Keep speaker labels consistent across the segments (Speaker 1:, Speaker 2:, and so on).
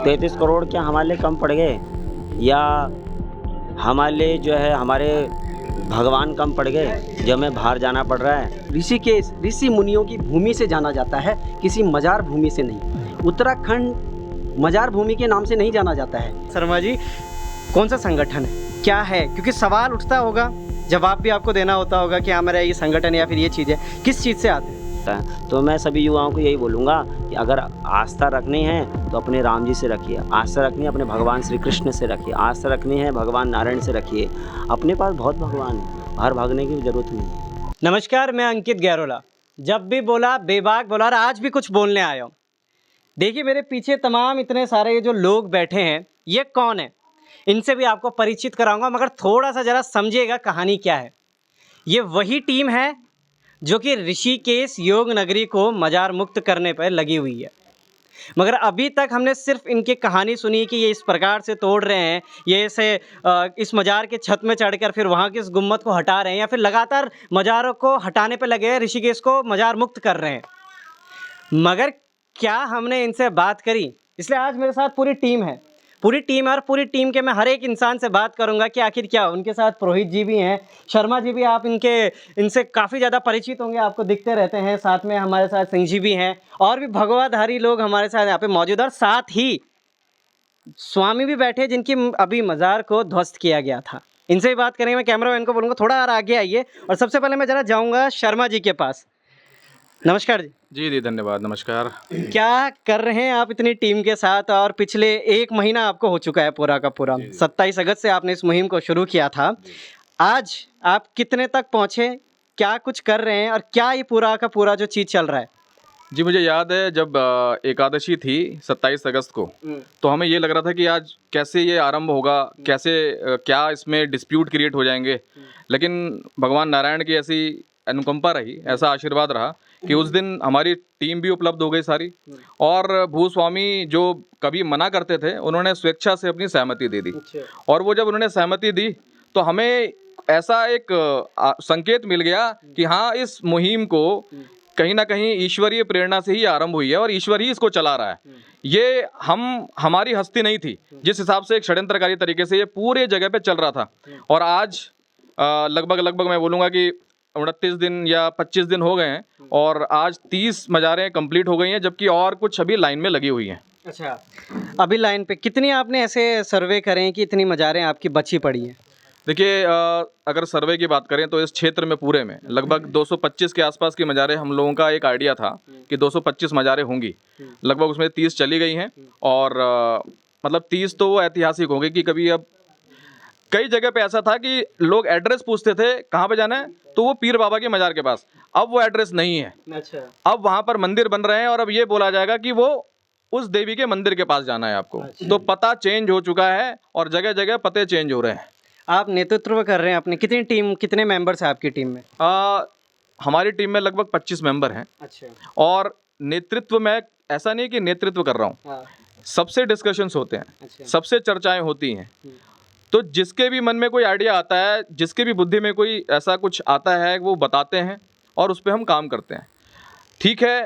Speaker 1: 33 करोड़ क्या हमारे लिए कम पड़ गए, या हमारे लिए जो है हमारे भगवान कम पड़ गए जो हमें बाहर जाना पड़ रहा है।
Speaker 2: ऋषिकेश ऋषि मुनियों की भूमि से जाना जाता है, किसी मजार भूमि से नहीं। उत्तराखंड मजार भूमि के नाम से नहीं जाना जाता है। शर्मा जी, कौन सा संगठन है, क्या है? क्योंकि सवाल उठता होगा, जवाब भी आपको देना होता होगा कि हाँ मेरा ये संगठन या फिर ये चीज़ है, किस चीज़ से आते हैं?
Speaker 1: तो मैं सभी युवाओं को यही बोलूँगा कि अगर आस्था रखनी है तो अपने राम जी से रखिए, आस्था रखनी है अपने भगवान श्री कृष्ण से रखिए, आस्था रखनी है भगवान नारायण से रखिए। अपने पास बहुत भगवान है, बाहर भागने की ज़रूरत नहीं।
Speaker 2: नमस्कार, मैं अंकित गैरोला। जब भी बोला बेबाक बोला और आज भी कुछ बोलने आया हूँ। देखिए मेरे पीछे तमाम इतने सारे ये जो लोग बैठे हैं, ये कौन है? इनसे भी आपको परिचित कराऊंगा, मगर थोड़ा सा ज़रा समझिएगा कहानी क्या है। ये वही टीम है जो कि ऋषिकेश योग नगरी को मजार मुक्त करने पर लगी हुई है, मगर अभी तक हमने सिर्फ इनकी कहानी सुनी कि ये इस प्रकार से तोड़ रहे हैं, ये ऐसे इस मजार के छत में चढ़कर फिर वहाँ के इस गुम्मत को हटा रहे हैं, या फिर लगातार मजारों को हटाने पर लगे हैं, ऋषिकेश को मजार मुक्त कर रहे हैं। मगर क्या हमने इनसे बात करी? इसलिए आज मेरे साथ पूरी टीम है और पूरी टीम के मैं हर एक इंसान से बात करूंगा कि आखिर क्या। उनके साथ पुरोहित जी भी हैं, शर्मा जी भी, आप इनसे काफ़ी ज़्यादा परिचित होंगे, आपको दिखते रहते हैं। साथ में हमारे साथ सिंह जी भी हैं, और भी भगवाधारी लोग हमारे साथ यहाँ पे मौजूद हैं, और साथ ही स्वामी भी बैठे जिनकी अभी मज़ार को ध्वस्त किया गया था। इनसे भी बात करेंगे। मैं कैमरामैन को बोलूँगा थोड़ा और आगे आइए, और सबसे पहले मैं ज़रा जाऊँगा शर्मा जी के पास। नमस्कार जी।
Speaker 3: जी धन्यवाद, नमस्कार।
Speaker 2: क्या कर रहे हैं आप इतनी टीम के साथ? और पिछले 1 महीना आपको हो चुका है पूरा का पूरा। 27 अगस्त से आपने इस मुहिम को शुरू किया था। आज आप कितने तक पहुँचे, क्या कुछ कर रहे हैं, और क्या ये पूरा का पूरा जो चीज़ चल रहा है?
Speaker 3: जी मुझे याद है जब एकादशी थी 27 अगस्त को, तो हमें ये लग रहा था कि आज कैसे ये आरंभ होगा, कैसे क्या इसमें डिस्प्यूट क्रिएट हो जाएंगे। लेकिन भगवान नारायण की ऐसी अनुकंपा रही, ऐसा आशीर्वाद रहा कि उस दिन हमारी टीम भी उपलब्ध हो गई सारी, और भूस्वामी जो कभी मना करते थे उन्होंने स्वेच्छा से अपनी सहमति दे दी। और वो जब उन्होंने सहमति दी तो हमें ऐसा एक संकेत मिल गया कि हाँ, इस मुहिम को कहीं ना कहीं ईश्वरीय प्रेरणा से ही आरंभ हुई है और ईश्वर ही इसको चला रहा है। ये हमारी हस्ती नहीं थी। जिस हिसाब से एक षड्यंत्रकारी तरीके से ये पूरे जगह पे चल रहा था, और आज लगभग मैं बोलूँगा कि 29 दिन या 25 दिन हो गए हैं, और आज 30 मज़ारें कंप्लीट हो गई हैं, जबकि और कुछ अभी लाइन में लगी हुई हैं।
Speaker 2: अच्छा, अभी लाइन पे कितनी आपने ऐसे सर्वे करें कि इतनी मज़ारें आपकी बची पड़ी हैं?
Speaker 3: देखिए, अगर सर्वे की बात करें तो इस क्षेत्र में पूरे में लगभग 225 के आसपास की मज़ारें, हम लोगों का एक आइडिया था कि 225 मज़ारें होंगी। लगभग उसमें 30 चली गई हैं, और मतलब 30 तो वो ऐतिहासिक होंगी कि कभी अब कई जगह पे ऐसा था कि लोग एड्रेस पूछते थे कहाँ पे जाना है, तो वो पीर बाबा के मज़ार के पास। अब वो एड्रेस नहीं है।
Speaker 2: अच्छा,
Speaker 3: अब वहाँ पर मंदिर बन रहे हैं, और अब ये बोला जाएगा कि वो उस देवी के मंदिर के पास जाना है आपको। तो पता चेंज हो चुका है, और जगह जगह पते चेंज हो रहे हैं।
Speaker 2: आप नेतृत्व कर रहे हैं अपनी, कितने मेंबर्स हैं आपकी टीम में?
Speaker 3: हमारी टीम में लगभग 25 मेंबर हैं।
Speaker 2: अच्छा,
Speaker 3: और नेतृत्व में ऐसा नहीं कि नेतृत्व कर रहा हूँ,
Speaker 2: हाँ,
Speaker 3: सबसे डिस्कशंस होते हैं,
Speaker 2: अच्छा,
Speaker 3: सबसे चर्चाएं होती हैं। तो जिसके भी मन में कोई आइडिया आता है, जिसके भी बुद्धि में कोई ऐसा कुछ आता है, वो बताते हैं और उस पर हम काम करते हैं। ठीक है,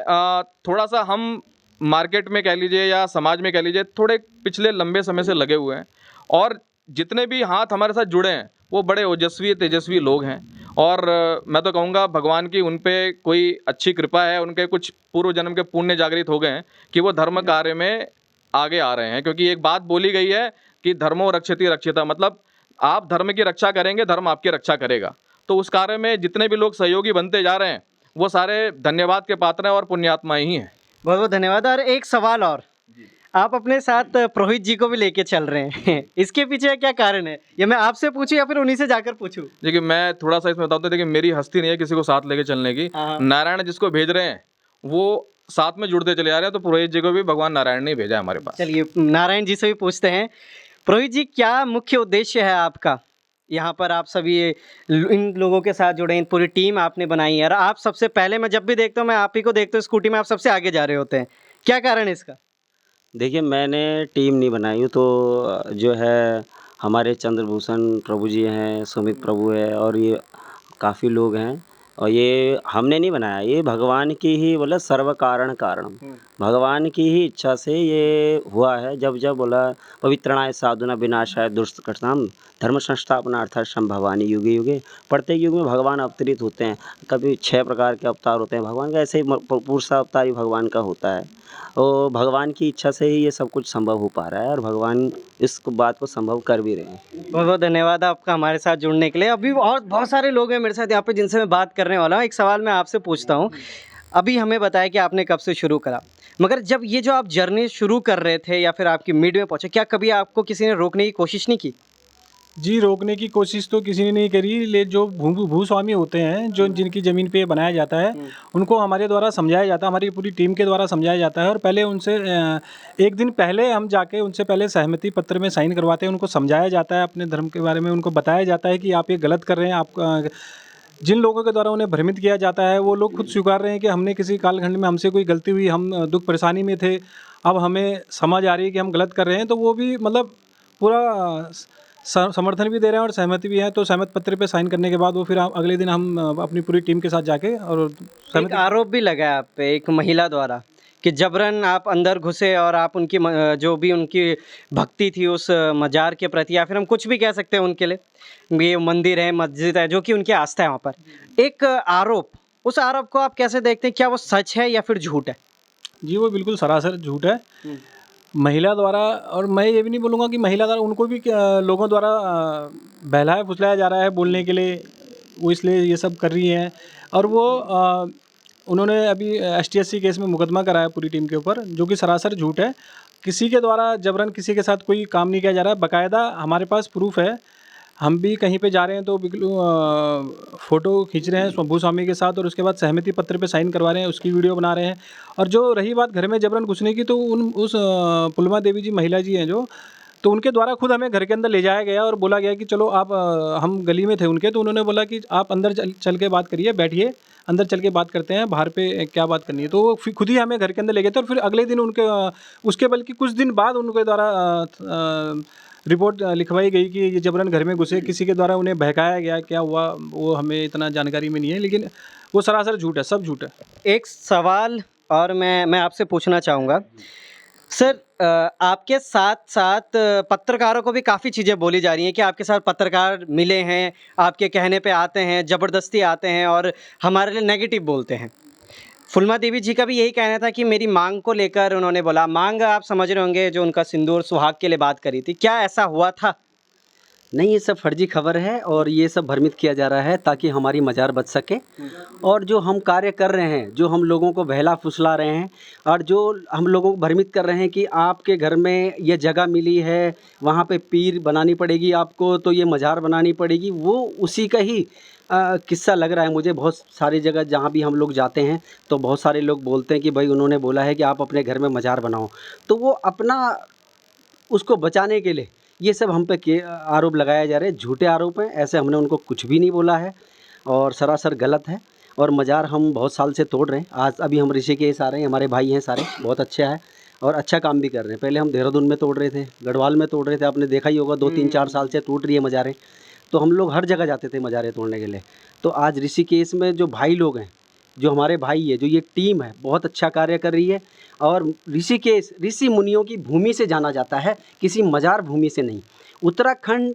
Speaker 3: थोड़ा सा हम मार्केट में कह लीजिए या समाज में कह लीजिए थोड़े पिछले लंबे समय से लगे हुए हैं, और जितने भी हाथ हमारे साथ जुड़े हैं वो बड़े ओजस्वी तेजस्वी लोग हैं। और मैं तो कहूँगा भगवान की उन पे कोई अच्छी कृपा है, उनके कुछ पूर्व जन्म के पुण्य जागृत हो गए हैं कि वो धर्म कार्य में आगे आ रहे हैं। क्योंकि एक बात बोली गई है कि धर्मो रक्षति रक्षिता, मतलब आप धर्म की रक्षा करेंगे, धर्म आपकी रक्षा करेगा। तो उस कार्य में जितने भी लोग सहयोगी बनते जा रहे हैं वो सारे धन्यवाद के पात्र हैं और पुण्यात्माएं ही हैं।
Speaker 2: बहुत बहुत धन्यवाद। और एक सवाल और, आप अपने साथ पुरोहित जी को भी लेके चल रहे हैं, इसके पीछे क्या कारण है? ये मैं आपसे पूछूं या फिर उन्हीं से जाकर पूछूं?
Speaker 3: देखिए, मैं थोड़ा सा इसमें बताता हूँ। देखिए, मेरी हस्ती नहीं है किसी को साथ लेके चलने की।
Speaker 2: हाँ।
Speaker 3: नारायण जिसको भेज रहे हैं वो साथ में जुड़ते चले जा रहे हैं, तो पुरोहित जी को भी भगवान नारायण ने ही भेजा है हमारे पास।
Speaker 2: चलिए नारायण जी से भी पूछते हैं। पुरोहित जी, क्या मुख्य उद्देश्य है आपका यहाँ पर? आप सभी इन लोगों के साथ जुड़े हैं, पूरी टीम आपने बनाई है, और आप सबसे पहले, मैं जब भी देखता हूँ मैं आप ही को देखता हूँ स्कूटी में, आप सबसे आगे जा रहे होते हैं, क्या कारण है इसका?
Speaker 1: देखिए, मैंने टीम नहीं बनाई हूँ, तो जो है हमारे चंद्रभूषण प्रभु जी हैं, सुमित प्रभु है, और ये काफ़ी लोग हैं, और ये हमने नहीं बनाया, ये भगवान की ही बोला सर्व कारण कारणम, भगवान की ही इच्छा से ये हुआ है। जब जब बोला पवित्रणाय साधुना विनाशाय दुष्कृताम धर्म संस्थापनार्थाय संभवानि युगे युगे, प्रत्येक युग में भगवान अवतरित होते हैं। कभी 6 प्रकार के अवतार होते हैं भगवान का, ऐसे ही पुरुष अवतार ही भगवान का होता है। और भगवान की इच्छा से ही ये सब कुछ संभव हो पा रहा है और भगवान इस बात को संभव कर भी रहे हैं।
Speaker 2: बहुत बहुत धन्यवाद आपका हमारे साथ जुड़ने के लिए। अभी और बहुत सारे लोग हैं मेरे साथ यहाँ पे जिनसे मैं बात करने वाला हूँ। एक सवाल मैं आपसे पूछता हूँ, अभी हमें बताया कि आपने कब से शुरू करा, मगर जब ये जो आप जर्नी शुरू कर रहे थे या फिर आपकी मिड में पहुँचे, क्या कभी आपको किसी ने रोकने की कोशिश नहीं की?
Speaker 4: जी, रोकने की कोशिश तो किसी ने नहीं करी, ले जो भूस्वामी होते हैं, जो जिनकी ज़मीन पे बनाया जाता है, उनको हमारे द्वारा समझाया जाता है, हमारी पूरी टीम के द्वारा समझाया जाता है। और पहले उनसे एक दिन पहले हम जाके उनसे पहले सहमति पत्र में साइन करवाते हैं, उनको समझाया जाता है अपने धर्म के बारे में, उनको बताया जाता है कि आप ये गलत कर रहे हैं। आप जिन लोगों के द्वारा उन्हें भ्रमित किया जाता है, वो लोग खुद स्वीकार रहे हैं कि हमने किसी कालखंड में हमसे कोई गलती हुई, हम दुख परेशानी में थे, अब हमें समझ आ रही है कि हम गलत कर रहे हैं, तो वो भी मतलब पूरा समर्थन भी दे रहे हैं और सहमति भी है। तो सहमति पत्र पे साइन करने के बाद वो फिर अगले दिन हम अपनी पूरी टीम के साथ जाके और
Speaker 2: एक आरोप भी लगा है आप पे एक महिला द्वारा कि जबरन आप अंदर घुसे और आप उनकी जो भी उनकी भक्ति थी उस मजार के प्रति, या फिर हम कुछ भी कह सकते हैं उनके लिए, ये मंदिर है, मस्जिद है, जो कि उनकी आस्था है वहाँ पर, एक आरोप, उस आरोप को आप कैसे देखते हैं? क्या वो सच है या फिर झूठ है?
Speaker 4: जी, वो बिल्कुल सरासर झूठ है महिला द्वारा। और मैं ये भी नहीं बोलूँगा कि महिला द्वारा, उनको भी लोगों द्वारा बहलाया फुसलाया जा रहा है बोलने के लिए, वो इसलिए ये सब कर रही हैं। और वो उन्होंने अभी ST/SC केस में मुकदमा कराया पूरी टीम के ऊपर, जो कि सरासर झूठ है। किसी के द्वारा जबरन किसी के साथ कोई काम नहीं किया जा रहा है, बाकायदा हमारे पास प्रूफ है। हम भी कहीं पे जा रहे हैं तो फ़ोटो खींच रहे हैं भूस्वामी के साथ और उसके बाद सहमति पत्र पे साइन करवा रहे हैं, उसकी वीडियो बना रहे हैं। और जो रही बात घर में जबरन घुसने की, तो उस पुलमा देवी जी महिला जी हैं जो, तो उनके द्वारा खुद हमें घर के अंदर ले जाया गया और बोला गया कि चलो आप, हम गली में थे उनके, तो उन्होंने बोला कि आप अंदर चल के बात करिए, बैठिए, अंदर चल के बात करते हैं, बाहर पे क्या बात करनी है। तो वो खुद ही हमें घर के अंदर ले गए थे। और फिर अगले दिन उनके उसके बल्कि कुछ दिन बाद उनके द्वारा रिपोर्ट लिखवाई गई कि ये जबरन घर में घुसे, किसी के द्वारा उन्हें बहकाया गया, क्या हुआ वो हमें इतना जानकारी में नहीं है, लेकिन वो सरासर झूठ है, सब झूठ है।
Speaker 2: एक सवाल और मैं आपसे पूछना चाहूँगा सर, आपके साथ साथ पत्रकारों को भी काफ़ी चीज़ें बोली जा रही हैं कि आपके साथ पत्रकार मिले हैं, आपके कहने पे आते हैं, ज़बरदस्ती आते हैं और हमारे लिए नेगेटिव बोलते हैं। फुलमा देवी जी का भी यही कहना था कि मेरी मांग को लेकर उन्होंने बोला, मांग आप समझ रहे होंगे, जो उनका सिंदूर सुहाग के लिए बात करी थी, क्या ऐसा हुआ था?
Speaker 5: नहीं, ये सब फर्जी खबर है और ये सब भ्रमित किया जा रहा है ताकि हमारी मज़ार बच सके। और जो हम कार्य कर रहे हैं, जो हम लोगों को बहला फुसला रहे हैं और जो हम लोगों को भ्रमित कर रहे हैं कि आपके घर में ये जगह मिली है, वहाँ पे पीर बनानी पड़ेगी आपको, तो ये मज़ार बनानी पड़ेगी, वो उसी का ही किस्सा लग रहा है मुझे। बहुत सारी जगह जहाँ भी हम लोग जाते हैं तो बहुत सारे लोग बोलते हैं कि भाई उन्होंने बोला है कि आप अपने घर में मज़ार बनाओ, तो वो अपना उसको बचाने के लिए ये सब हम पे आरोप लगाया जा रहे हैं, झूठे आरोप हैं। ऐसे हमने उनको कुछ भी नहीं बोला है और सरासर गलत है। और मज़ार हम बहुत साल से तोड़ रहे हैं। आज अभी हम ऋषिकेश आ रहे हैं, हमारे भाई हैं सारे, बहुत अच्छा है और अच्छा काम भी कर रहे हैं। पहले हम देहरादून में तोड़ रहे थे, गढ़वाल में तोड़ रहे थे, आपने देखा ही होगा 2-3-4 साल से टूट रही है मज़ारें। तो हम लोग हर जगह जाते थे मज़ारें तोड़ने के लिए। तो आज ऋषिकेश में जो भाई लोग हैं, जो हमारे भाई है, जो ये टीम है, बहुत अच्छा कार्य कर रही है। और ऋषिकेश ऋषि मुनियों की भूमि से जाना जाता है, किसी मज़ार भूमि से नहीं। उत्तराखंड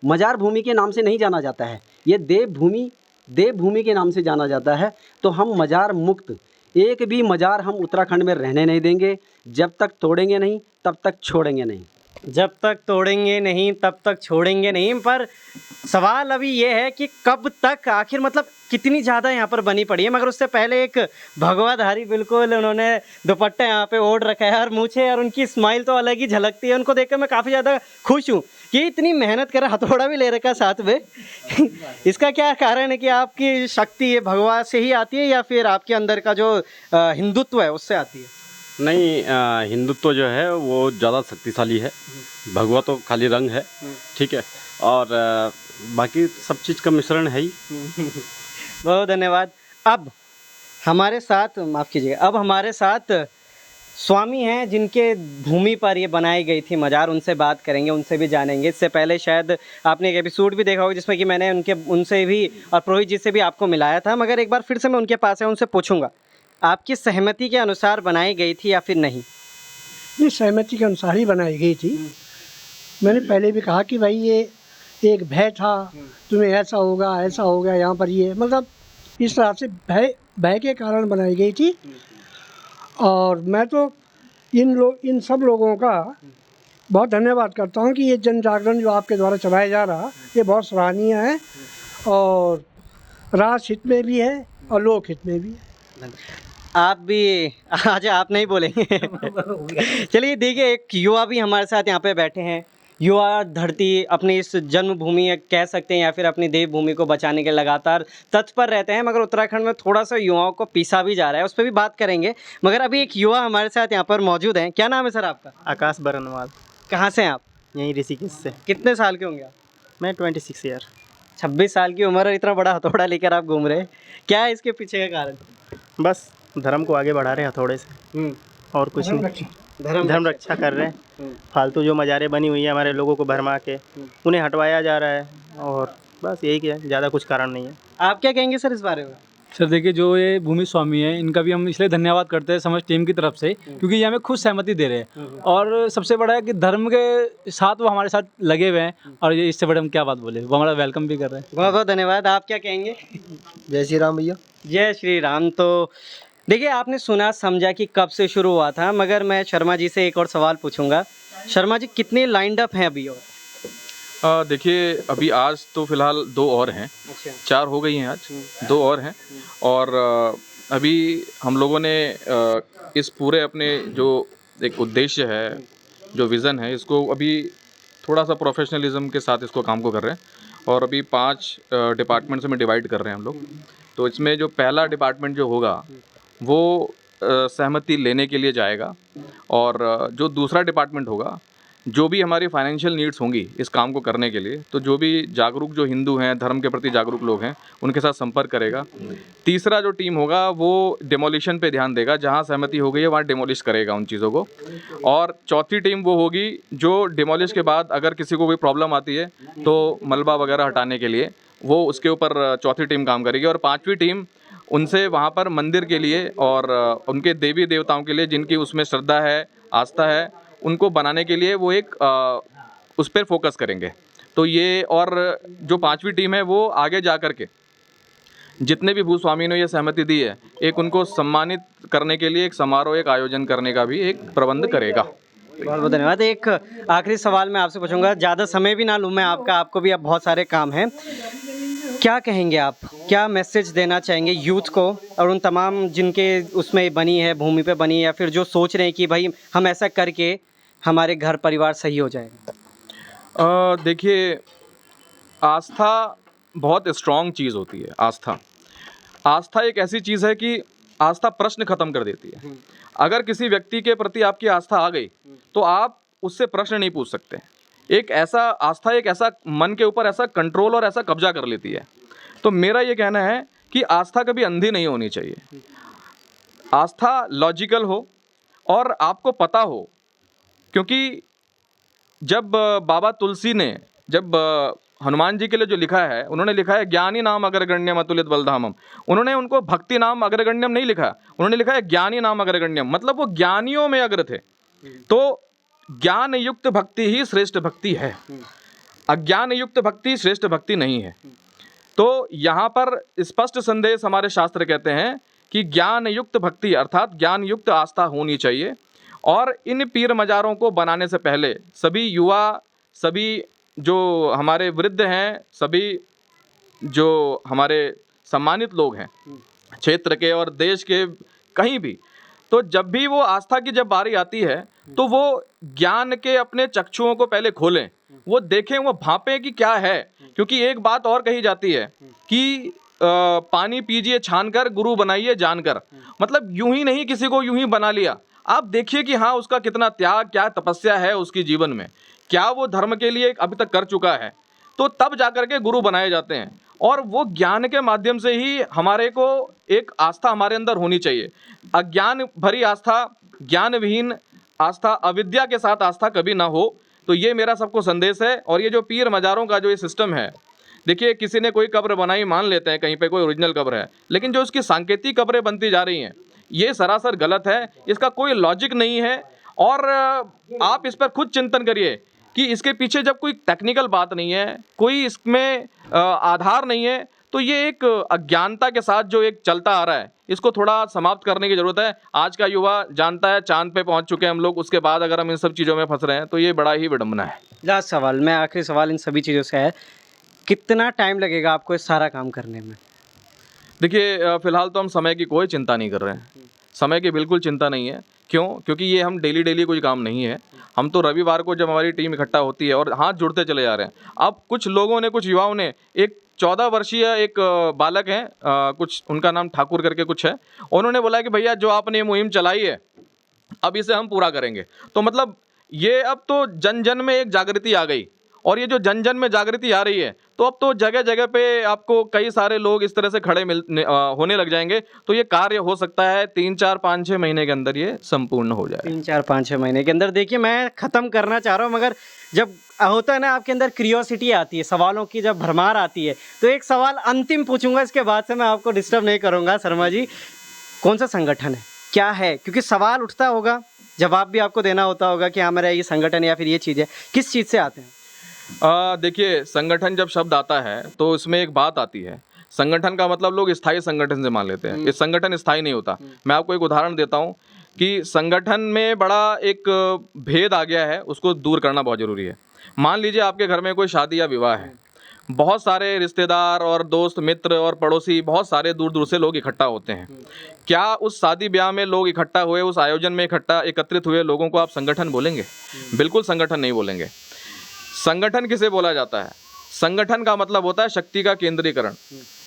Speaker 5: मज़ार भूमि के नाम से नहीं जाना जाता है, ये देवभूमि के नाम से जाना जाता है। तो हम मज़ार मुक्त, एक भी मज़ार हम उत्तराखंड में रहने नहीं देंगे। जब तक तोड़ेंगे नहीं तब तक छोड़ेंगे नहीं।
Speaker 2: जब तक तोड़ेंगे नहीं तब तक छोड़ेंगे नहीं। पर सवाल अभी ये है कि कब तक, आखिर मतलब कितनी ज़्यादा यहाँ पर बनी पड़ी है। मगर उससे पहले एक भगवाधारी, बिल्कुल उन्होंने दुपट्टा यहाँ पे ओढ़ रखा है और मूछें, और उनकी स्माइल तो अलग ही झलकती है। उनको देखकर मैं काफ़ी ज़्यादा खुश हूँ कि इतनी मेहनत कर, हथौड़ा भी ले रखा है साथ में। इसका क्या कारण है कि आपकी शक्ति ये भगवा से ही आती है या फिर आपके अंदर का जो हिंदुत्व है उससे आती है?
Speaker 6: नहीं, हिंदुत्व जो है वो ज़्यादा शक्तिशाली है, भगवा तो खाली रंग है, ठीक है, और बाकी सब चीज़ का मिश्रण है ही।
Speaker 2: बहुत धन्यवाद। अब हमारे साथ, माफ़ कीजिएगा, अब हमारे साथ स्वामी हैं जिनके भूमि पर ये बनाई गई थी मज़ार, उनसे बात करेंगे, उनसे भी जानेंगे। इससे पहले शायद आपने एक एपिसोड भी देखा होगा जिसमें कि मैंने उनसे भी और पुरोहित जी से भी आपको मिलाया था, मगर एक बार फिर से मैं उनके पास है, उनसे पूछूंगा आपकी सहमति के अनुसार बनाई गई थी या फिर नहीं?
Speaker 7: नहीं, सहमति के अनुसार ही बनाई गई थी। मैंने पहले भी कहा कि भाई ये एक भय था, तुम्हें ऐसा होगा यहाँ पर, ये मतलब इस तरह से भय के कारण बनाई गई थी। और मैं तो इन सब लोगों का बहुत धन्यवाद करता हूँ कि ये जन जागरण जो आपके द्वारा चलाया जा रहा, ये बहुत सराहनीय है और राष्ट्र हित में भी है और लोक हित में भी है।
Speaker 2: आप भी आज आप नहीं बोलेंगे चलिए, देखिए एक युवा भी हमारे साथ यहाँ पे बैठे हैं। युवा धरती अपनी इस जन्मभूमि कह सकते हैं या फिर अपनी देवभूमि को बचाने के लगातार तत्पर रहते हैं, मगर उत्तराखंड में थोड़ा सा युवाओं को पीसा भी जा रहा है, उस पर भी बात करेंगे। मगर अभी एक युवा हमारे साथ यहाँ पर मौजूद हैं। क्या नाम है सर आपका?
Speaker 8: आकाश बरनवाल,
Speaker 2: कहाँ से हैं आप?
Speaker 8: यहीं ऋषिकेश से।
Speaker 2: कितने साल के होंगे आप?
Speaker 8: मैं 26 ईयर।
Speaker 2: 26 साल की उम्र और इतना बड़ा हथौड़ा लेकर आप घूम रहे हैं, क्या है इसके पीछे का कारण?
Speaker 8: बस धर्म को आगे बढ़ा रहे हैं हथौड़े से, और कुछ नहीं। धर्म रक्षा कर रहे हैं। फालतू जो मज़ारें बनी हुई है हमारे लोगों को भरमा के, उन्हें हटवाया जा रहा है, और बस यही क्या, ज़्यादा कुछ कारण नहीं है।
Speaker 2: आप क्या कहेंगे सर इस बारे में?
Speaker 4: सर देखिए, जो ये भूमि स्वामी है इनका भी हम इसलिए धन्यवाद करते हैं समझ टीम की तरफ से, क्योंकि ये हमें खुद सहमति दे रहे हैं, और सबसे बड़ा है कि धर्म के साथ वो हमारे साथ लगे हुए हैं, और ये इससे बड़े हम क्या बात बोले, वो हमारा वेलकम भी कर रहे हैं।
Speaker 2: बहुत बहुत धन्यवाद। आप क्या कहेंगे?
Speaker 5: जय श्री राम भैया।
Speaker 2: जय श्री राम। तो देखिए, आपने सुना समझा कि कब से शुरू हुआ था, मगर मैं शर्मा जी से एक और सवाल पूछूंगा। शर्मा जी, कितने लाइंड अप हैं अभी? और
Speaker 3: देखिए, अभी आज तो फ़िलहाल 2 और हैं।
Speaker 2: अच्छा।
Speaker 3: 4 हो गई हैं आज, 2 और हैं। और अभी हम लोगों ने इस पूरे अपने जो एक उद्देश्य है, जो विज़न है, इसको अभी थोड़ा सा प्रोफेशनलिज्म के साथ इसको काम को कर रहे हैं, और अभी 5 डिपार्टमेंट्स में डिवाइड कर रहे हैं हम लोग। तो इसमें जो पहला डिपार्टमेंट जो होगा वो सहमति लेने के लिए जाएगा, और जो दूसरा डिपार्टमेंट होगा, जो भी हमारी फाइनेंशियल नीड्स होंगी इस काम को करने के लिए, तो जो भी जागरूक जो हिंदू हैं, धर्म के प्रति जागरूक लोग हैं, उनके साथ संपर्क करेगा। तीसरा जो टीम होगा वो डिमोलिशन पे ध्यान देगा, जहां सहमति हो गई है वहाँ डिमोलिश करेगा उन चीज़ों को। और चौथी टीम वो होगी जो डिमोलिश के बाद अगर किसी को कोई प्रॉब्लम आती है तो मलबा वगैरह हटाने के लिए वो उसके ऊपर चौथी टीम काम करेगी। और 5वीं टीम उनसे वहाँ पर मंदिर के लिए और उनके देवी देवताओं के लिए जिनकी उसमें श्रद्धा है, आस्था है, उनको बनाने के लिए वो एक उस पर फोकस करेंगे। तो ये, और जो 5वीं टीम है वो आगे जा कर के जितने भी भूस्वामी ने ये सहमति दी है, एक उनको सम्मानित करने के लिए एक समारोह, एक आयोजन करने का भी एक प्रबंध करेगा।
Speaker 2: बहुत बहुत धन्यवाद। एक आखिरी सवाल मैं आपसे पूछूंगा, ज़्यादा समय भी ना लूँ मैं आपका, आपको भी अब बहुत सारे काम हैं। क्या कहेंगे आप, क्या मैसेज देना चाहेंगे यूथ को और उन तमाम जिनके उसमें बनी है, भूमि पे बनी है, या फिर जो सोच रहे हैं कि भाई हम ऐसा करके हमारे घर परिवार सही हो जाएगा?
Speaker 3: देखिए, आस्था बहुत स्ट्रॉन्ग चीज़ होती है। आस्था एक ऐसी चीज़ है कि आस्था प्रश्न खत्म कर देती है। अगर किसी व्यक्ति के प्रति आपकी आस्था आ गई तो आप उससे प्रश्न नहीं पूछ सकते। आस्था एक ऐसा मन के ऊपर ऐसा कंट्रोल और ऐसा कब्जा कर लेती है। तो मेरा ये कहना है कि आस्था कभी अंधी नहीं होनी चाहिए। आस्था लॉजिकल हो और आपको पता हो, क्योंकि जब बाबा तुलसी ने जब हनुमान जी के लिए जो लिखा है, उन्होंने लिखा है ज्ञानी नाम अग्रगण्यम अतुलित बलधामम। उन्होंने उनको भक्ति नाम अग्रगण्यम नहीं लिखा, उन्होंने लिखा है ज्ञानी नाम अग्रगण्यम, मतलब वो ज्ञानियों में अग्र थे। तो ज्ञान युक्त भक्ति ही श्रेष्ठ भक्ति है, अज्ञान युक्त भक्ति श्रेष्ठ भक्ति नहीं है। तो यहाँ पर स्पष्ट संदेश हमारे शास्त्र कहते हैं कि ज्ञान युक्त भक्ति अर्थात ज्ञान युक्त आस्था होनी चाहिए। और इन पीर मज़ारों को बनाने से पहले सभी युवा, सभी जो हमारे वृद्ध हैं, सभी जो हमारे सम्मानित लोग हैं क्षेत्र के और देश के कहीं भी, तो जब भी वो आस्था की जब बारी आती है तो वो ज्ञान के अपने चक्षुओं को पहले खोलें, वो देखें, वो भांपें कि क्या है। क्योंकि एक बात और कही जाती है कि पानी पीजिए छानकर, गुरु बनाइए जानकर। मतलब यूं ही नहीं किसी को यूं ही बना लिया, आप देखिए कि हाँ उसका कितना त्याग, क्या तपस्या है उसकी जीवन में, क्या वो धर्म के लिए अभी तक कर चुका है, तो तब जाकर के गुरु बनाए जाते हैं। और वो ज्ञान के माध्यम से ही हमारे को एक आस्था हमारे अंदर होनी चाहिए। अज्ञान भरी आस्था ज्ञान विहीन आस्था, अविद्या के साथ आस्था कभी ना हो। तो ये मेरा सबको संदेश है। और ये जो पीर मज़ारों का जो ये सिस्टम है, देखिए किसी ने कोई कब्र बनाई, मान लेते हैं कहीं पे कोई ओरिजिनल कब्र है, लेकिन जो उसकी सांकेतिक कब्रें बनती जा रही हैं ये सरासर गलत है, इसका कोई लॉजिक नहीं है। और आप इस पर खुद चिंतन करिए कि इसके पीछे जब कोई टेक्निकल बात नहीं है, कोई इसमें आधार नहीं है, तो ये एक अज्ञानता के साथ जो एक चलता आ रहा है, इसको थोड़ा समाप्त करने की ज़रूरत है। आज का युवा जानता है चांद पे पहुंच चुके हैं हम लोग, उसके बाद अगर हम इन सब चीज़ों में फंस रहे हैं तो ये बड़ा ही विडम्बना है।
Speaker 2: लास्ट सवाल, मैं आखिरी सवाल इन सभी चीज़ों से है, कितना टाइम लगेगा आपको इस सारा काम करने में?
Speaker 3: देखिए फ़िलहाल तो हम समय की कोई चिंता नहीं कर रहे हैं, समय की बिल्कुल चिंता नहीं है। क्यों? क्योंकि ये हम डेली कोई काम नहीं है। हम तो रविवार को जब हमारी टीम इकट्ठा होती है और हाथ जुड़ते चले जा रहे हैं। अब कुछ लोगों ने, कुछ युवाओं ने, एक 14 वर्षीय एक बालक हैं, कुछ उनका नाम ठाकुर करके कुछ है, उन्होंने बोला कि भैया जो आपने ये मुहिम चलाई है अब इसे हम पूरा करेंगे। तो मतलब ये अब तो जन जन में एक जागृति आ गई, और ये जो जन जन में जागृति आ रही है तो अब तो जगह जगह पे आपको कई सारे लोग इस तरह से खड़े होने लग जाएंगे। तो ये कार्य हो सकता है 3, 4, 5, 6 महीने के अंदर ये संपूर्ण हो जाए।
Speaker 2: 3, 4, 5, 6 महीने के अंदर। देखिए मैं ख़त्म करना चाह रहा हूँ, मगर जब होता है ना आपके अंदर क्रियोसिटी आती है, सवालों की जब भरमार आती है, तो एक सवाल अंतिम पूछूंगा, इसके बाद से मैं आपको डिस्टर्ब नहीं करूँगा। शर्मा जी, कौन सा संगठन है, क्या है? क्योंकि सवाल उठता होगा, जवाब भी आपको देना होता होगा कि हाँ मेरा ये संगठन या फिर ये चीज़ है, किस चीज़ से आते हैं?
Speaker 3: देखिए संगठन जब शब्द आता है तो इसमें एक बात आती है, संगठन का मतलब लोग स्थायी संगठन से मान लेते हैं। ये संगठन स्थायी नहीं होता। मैं आपको एक उदाहरण देता हूँ कि संगठन में बड़ा एक भेद आ गया है, उसको दूर करना बहुत ज़रूरी है। मान लीजिए आपके घर में कोई शादी या विवाह है, बहुत सारे रिश्तेदार और दोस्त मित्र और पड़ोसी, बहुत सारे दूर दूर से लोग इकट्ठा होते हैं। क्या उस शादी ब्याह में लोग इकट्ठा हुए, उस आयोजन में एकत्रित हुए लोगों को आप संगठन बोलेंगे? बिल्कुल संगठन नहीं बोलेंगे। संगठन किसे बोला जाता है? संगठन का मतलब होता है शक्ति का केंद्रीकरण।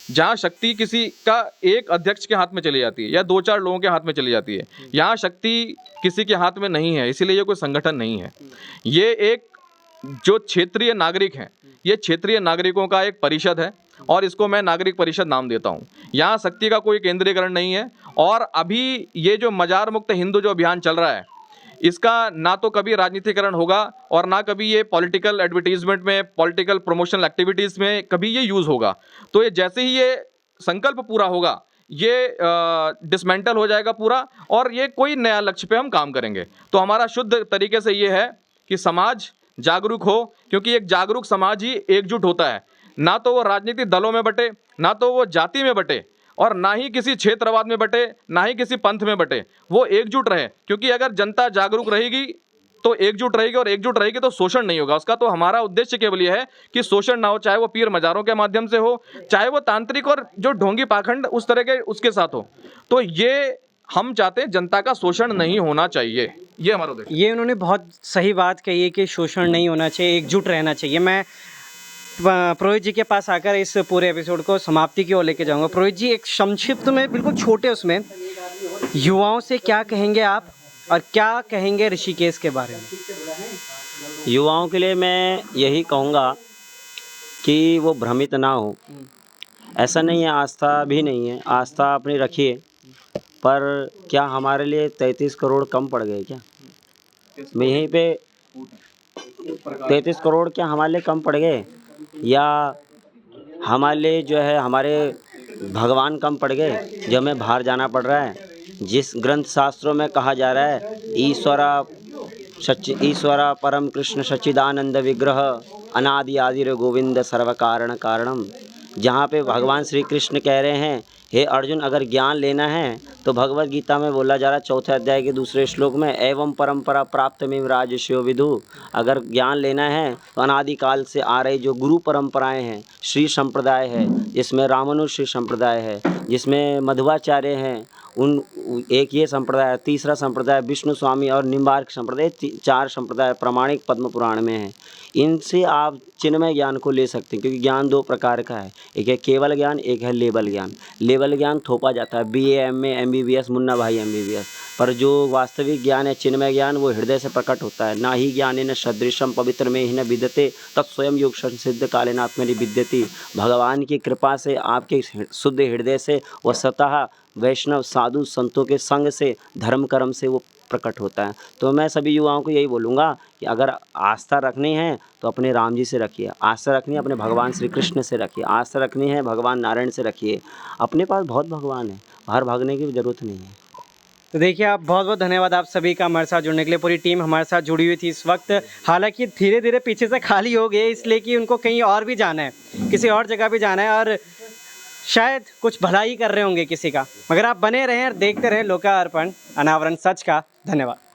Speaker 3: जहाँ शक्ति किसी का एक अध्यक्ष के हाथ में चली जाती है या 2-4 लोगों के हाथ में चली जाती है, यहाँ शक्ति किसी के हाथ में नहीं है, इसीलिए ये कोई संगठन नहीं है। ये एक जो क्षेत्रीय नागरिक हैं, ये क्षेत्रीय नागरिकों का एक परिषद है और इसको मैं नागरिक परिषद नाम देता हूँ। यहाँ शक्ति का कोई केंद्रीकरण नहीं है। और अभी ये जो मजार मुक्त हिंदू जो अभियान चल रहा है, इसका ना तो कभी राजनीतिकरण होगा और ना कभी ये पॉलिटिकल एडवर्टीजमेंट में, पॉलिटिकल प्रमोशनल एक्टिविटीज़ में कभी ये यूज़ होगा। तो ये जैसे ही ये संकल्प पूरा होगा, ये डिसमेंटल हो जाएगा पूरा, और ये कोई नया लक्ष्य पे हम काम करेंगे। तो हमारा शुद्ध तरीके से ये है कि समाज जागरूक हो, क्योंकि एक जागरूक समाज ही एकजुट होता है। ना तो वो राजनीतिक दलों में बटे, ना तो वो जाति में बटे, और ना ही किसी क्षेत्रवाद में बटे, ना ही किसी पंथ में बटे। वो एकजुट रहे, क्योंकि अगर जनता जागरूक रहेगी तो एकजुट रहेगी, और एकजुट रहेगी तो शोषण नहीं होगा उसका। तो हमारा उद्देश्य केवल यह है कि शोषण ना हो, चाहे वो पीर मज़ारों के माध्यम से हो, चाहे वो तांत्रिक और जो ढोंगी पाखंड उस तरह के उसके साथ हो। तो ये हम चाहते हैं, जनता का शोषण नहीं होना चाहिए, ये हमारा उद्देश्य।
Speaker 2: ये उन्होंने बहुत सही बात कही है कि शोषण नहीं होना चाहिए, एकजुट रहना चाहिए। मैं पुरोहित जी के पास आकर इस पूरे एपिसोड को समाप्ति की ओर लेके जाऊंगा। पुरोहित जी, एक संक्षिप्त में, बिल्कुल छोटे उसमें, युवाओं से क्या कहेंगे आप और क्या कहेंगे ऋषिकेश के बारे में?
Speaker 1: युवाओं के लिए मैं यही कहूँगा कि वो भ्रमित ना हो। ऐसा नहीं है, आस्था भी नहीं है, आस्था अपनी रखिए, पर क्या हमारे लिए 33 करोड़ कम पड़ गए क्या? मैं यहीं पे 33 करोड़ क्या हमारे लिए कम पड़ गए, या हमारे लिए जो है हमारे भगवान कम पड़ गए जो हमें बाहर जाना पड़ रहा है? जिस ग्रंथ शास्त्रों में कहा जा रहा है ईश्वरा परम कृष्ण सच्चिदानंद विग्रह अनादि आदिर गोविंद सर्व कारण कारणम, जहाँ पे भगवान श्री कृष्ण कह रहे हैं, हे अर्जुन, अगर ज्ञान लेना है तो भगवत गीता में बोला जा रहा है 4थे अध्याय के 2 श्लोक में, एवं परंपरा प्राप्त में राजस्यो विदु। अगर ज्ञान लेना है तो अनादिकाल से आ रही जो गुरु परंपराएं हैं, श्री संप्रदाय है, जिसमें रामानुज संप्रदाय है, जिसमें मध्वाचार्य हैं, उन एक ये संप्रदाय, तीसरा संप्रदाय विष्णु स्वामी और निम्बार्क संप्रदाय, 4 संप्रदाय प्रामाणिक पद्म पुराण में हैं। इनसे आप चिन्मय ज्ञान को ले सकते हैं, क्योंकि ज्ञान 2 प्रकार का है, एक है केवल ज्ञान, एक है लेबल ज्ञान। लेबल ज्ञान थोपा जाता है, BA MA MBBS मुन्ना भाई MBBS, पर जो वास्तविक ज्ञान है, चिन्मय ज्ञान, वो हृदय से प्रकट होता है। ना ही ज्ञान न सदृशम पवित्र में ही न विद्यते तत्स्वयं योग संसिद्ध कालेनात्मनि विद्यति। भगवान की कृपा से, आपके शुद्ध हृदय से, वह स्वतः वैष्णव साधु संतों के संग से, धर्म कर्म से वो प्रकट होता है। तो मैं सभी युवाओं को यही बोलूँगा कि अगर आस्था रखनी है तो अपने राम जी से रखिए, आस्था रखनी है अपने भगवान श्री कृष्ण से रखिए, आस्था रखनी है भगवान नारायण से रखिए। अपने पास बहुत भगवान है, बाहर भागने की ज़रूरत नहीं है।
Speaker 2: तो देखिए, आप बहुत बहुत धन्यवाद आप सभी का हमारे साथ जुड़ने के लिए। पूरी टीम हमारे साथ जुड़ी हुई थी इस वक्त, हालांकि धीरे धीरे पीछे से खाली हो गए, इसलिए कि उनको कहीं और भी जाना है, किसी और जगह भी जाना है और शायद कुछ भलाई कर रहे होंगे किसी का। मगर आप बने रहें और देखते रहें लोकार्पण अनावरण सच का। धन्यवाद।